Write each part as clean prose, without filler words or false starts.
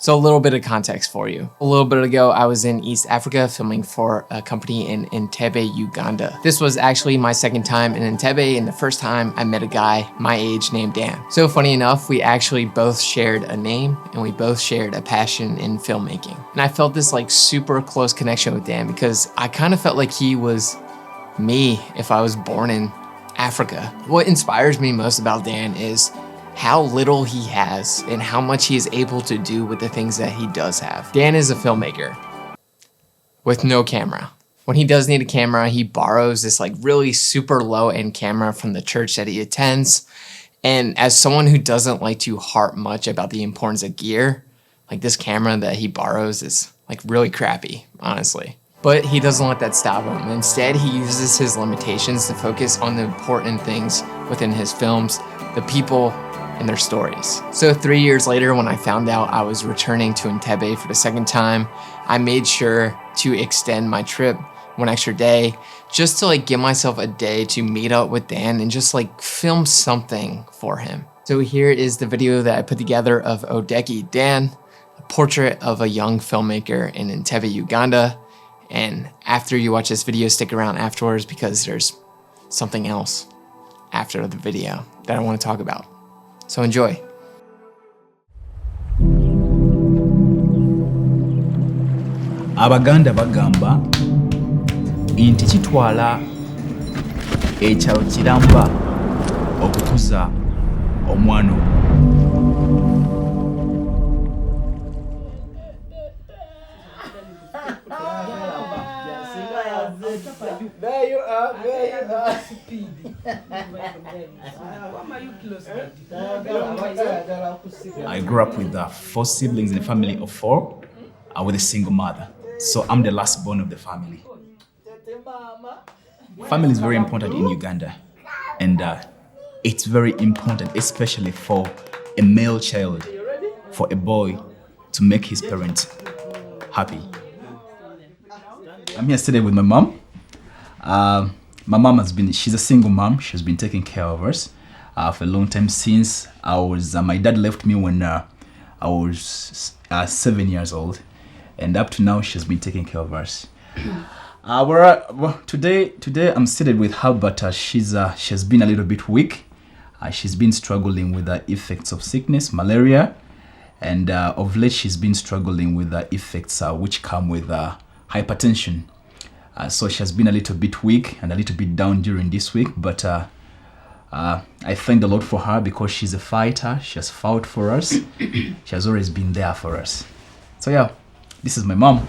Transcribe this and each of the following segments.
So a little bit of context for you. A little bit ago, I was in East Africa filming for a company in Entebbe, Uganda. This was actually my second time in Entebbe, and the first time I met a guy my age named Dan. So funny enough, we actually both shared a name and we both shared a passion in filmmaking. And I felt this like super close connection with Dan because I kind of felt like he was me if I was born in Africa. What inspires me most about Dan is how little he has and how much he is able to do with the things that he does have. Dan is a filmmaker with no camera. When he does need a camera, he borrows this like really super low-end camera from the church that he attends. And as someone who doesn't like to harp much about the importance of gear, like this camera that he borrows is like really crappy, honestly. But he doesn't let that stop him. Instead, he uses his limitations to focus on the important things within his films, the people, and their stories. So 3 years later, when I found out I was returning to Entebbe for the second time, I made sure to extend my trip 1 extra day just to like give myself a day to meet up with Dan and just like film something for him. So here is the video that I put together of Odeke Dan, a portrait of a young filmmaker in Entebbe, Uganda. And after you watch this video, stick around afterwards because there's something else after the video that I want to talk about. So enjoy. Abaganda bagamba nti kitwala ekyalo kiramba okukuza omwana. There you are. I grew up with 4 siblings in a family of 4 with a single mother. So I'm the last born of the family. Family is very important in Uganda. And it's very important, especially for a male child, for a boy to make his parents happy. I'm here today with my mom. My mom she's a single mom. She's been taking care of us for a long time since my dad left me when I was 7 years old. And up to now, she's been taking care of us. Today I'm seated with her, but she's been a little bit weak. She's been struggling with the effects of sickness, malaria, and of late she's been struggling with the effects which come with hypertension. So she has been a little bit weak and a little bit down during this week, but I thank the Lord for her because she's a fighter. She has fought for us. She has always been there for us. So yeah, this is my mom.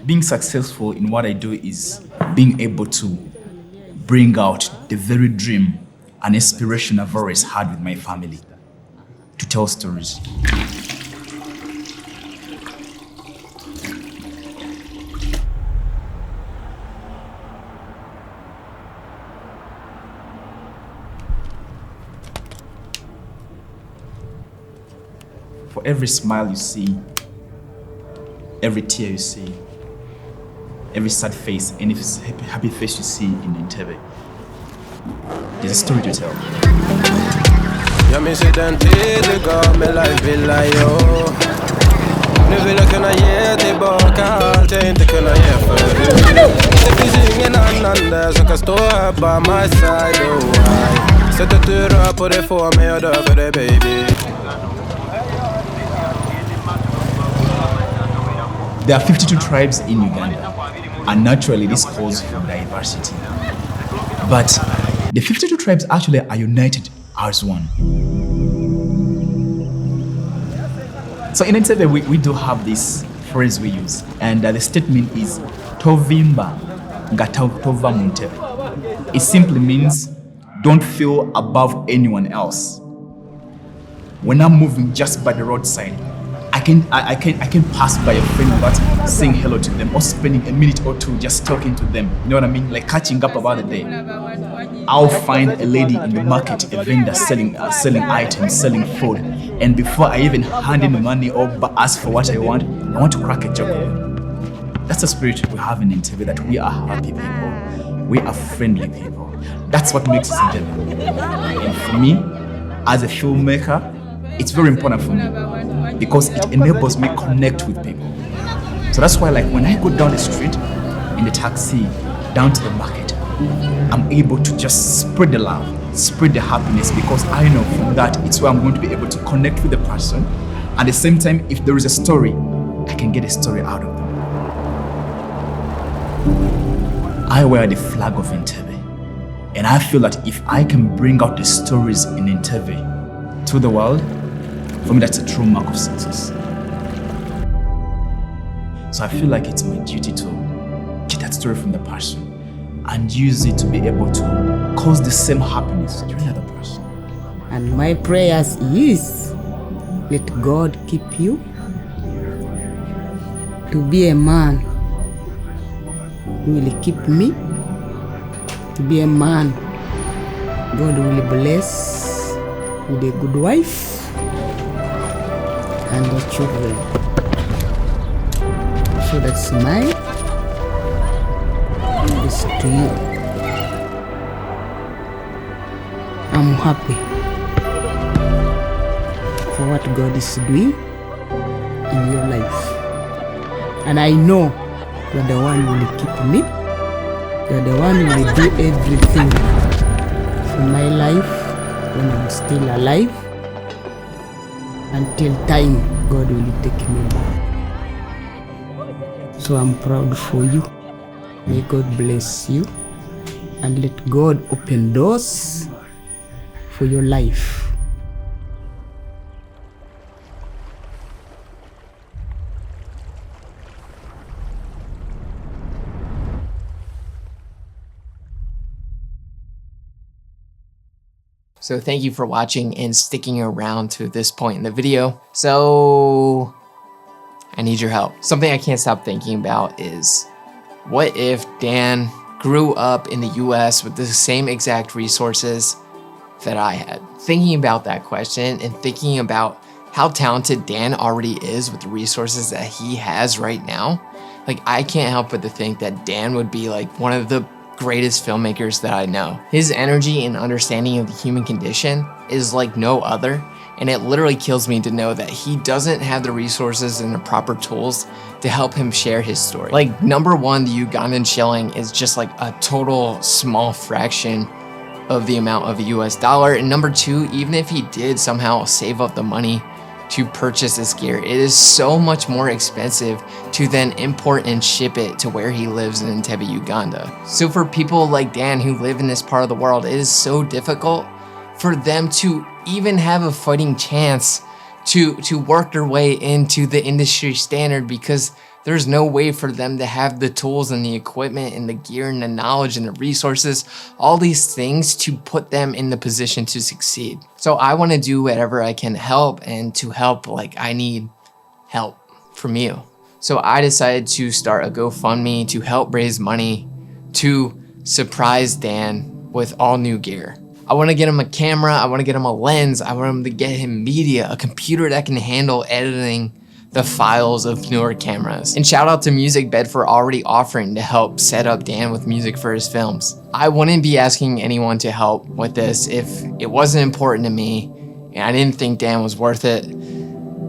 Being successful in what I do is being able to bring out the very dream and inspiration I've always had with my family. To tell stories. For every smile you see, every tear you see, every sad face, any happy face you see in Entebbe, there's a story to tell. Jag minns den tid du gav mig life vill jag. Nu vill jag kunna ge tillbaka allt jag inte kunna ge förut. Det finns ingen annan där som kan stå här by my side. Oh, sättet du rör på det får mig att dö för dig baby. There are 52 tribes in Uganda, and naturally this calls for diversity. But the 52 tribes actually are united as one. So in Entebbe, we do have this phrase we use, and the statement is Tovimba Gatova Muntebe. It simply means don't feel above anyone else. When I'm moving just by the roadside, I can pass by a friend without saying hello to them or spending a minute or two just talking to them. You know what I mean? Like catching up about the day. I'll find a lady in the market, a vendor selling items, selling food, and before I even hand in the money or ask for what I want to crack a joke with them. That's the spirit we have in Entebbe, that we are happy people. We are friendly people. That's what makes us enjoyable. And for me, as a filmmaker, it's very important for me because it enables me to connect with people. So that's why, like, when I go down the street in the taxi, down to the market, I'm able to just spread the love, spread the happiness, because I know from that it's where I'm going to be able to connect with the person. At the same time, if there is a story, I can get a story out of them. I wear the flag of Entebbe, and I feel that if I can bring out the stories in Entebbe to the world, for me that's a true mark of success. So I feel like it's my duty to get that story from the person and use it to be able to cause the same happiness to another person. And my prayers is, let God keep you to be a man who will keep me, to be a man God will bless with a good wife and the children. So that's mine. This to you. I'm happy for what God is doing in your life. And I know you're the one who will keep me. You're the one who will do everything for my life when I'm still alive. Until time God will take me back. So I'm proud for you. May God bless you and let God open doors for your life. So thank you for watching and sticking around to this point in the video. So I need your help. Something I can't stop thinking about is, what if Dan grew up in the US with the same exact resources that I had? Thinking about that question and thinking about how talented Dan already is with the resources that he has right now, like, I can't help but to think that Dan would be like one of the greatest filmmakers that I know. His energy and understanding of the human condition is like no other, and it literally kills me to know that he doesn't have the resources and the proper tools to help him share his story. Like, number one, the Ugandan shilling is just like a total small fraction of the amount of a US dollar. And number two, even if he did somehow save up the money to purchase this gear, it is so much more expensive to then import and ship it to where he lives in Entebbe, Uganda. So for people like Dan who live in this part of the world, it is so difficult for them to even have a fighting chance to work their way into the industry standard, because there's no way for them to have the tools and the equipment and the gear and the knowledge and the resources, all these things to put them in the position to succeed. So I want to do whatever I can help, and to help, like, I need help from you. So I decided to start a GoFundMe to help raise money to surprise Dan with all new gear. I want to get him a camera, I want to get him a lens, I want him to get him media, a computer that can handle editing the files of newer cameras. And shout out to Music Bed for already offering to help set up Dan with music for his films. I wouldn't be asking anyone to help with this if it wasn't important to me and I didn't think Dan was worth it.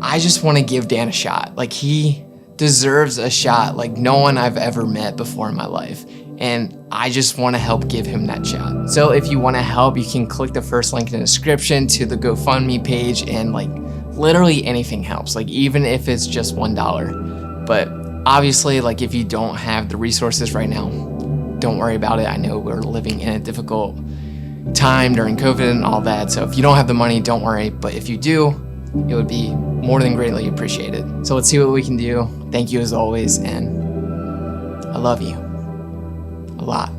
I just want to give Dan a shot. Like, he deserves a shot like no one I've ever met before in my life. And I just want to help give him that shot. So if you want to help, you can click the first link in the description to the GoFundMe page, and like, literally anything helps, like even if it's just $1. But obviously, like, if you don't have the resources right now, don't worry about it. I know we're living in a difficult time during COVID and all that. So if you don't have the money, don't worry. But if you do, it would be more than greatly appreciated. So let's see what we can do. Thank you as always, and I love you a lot.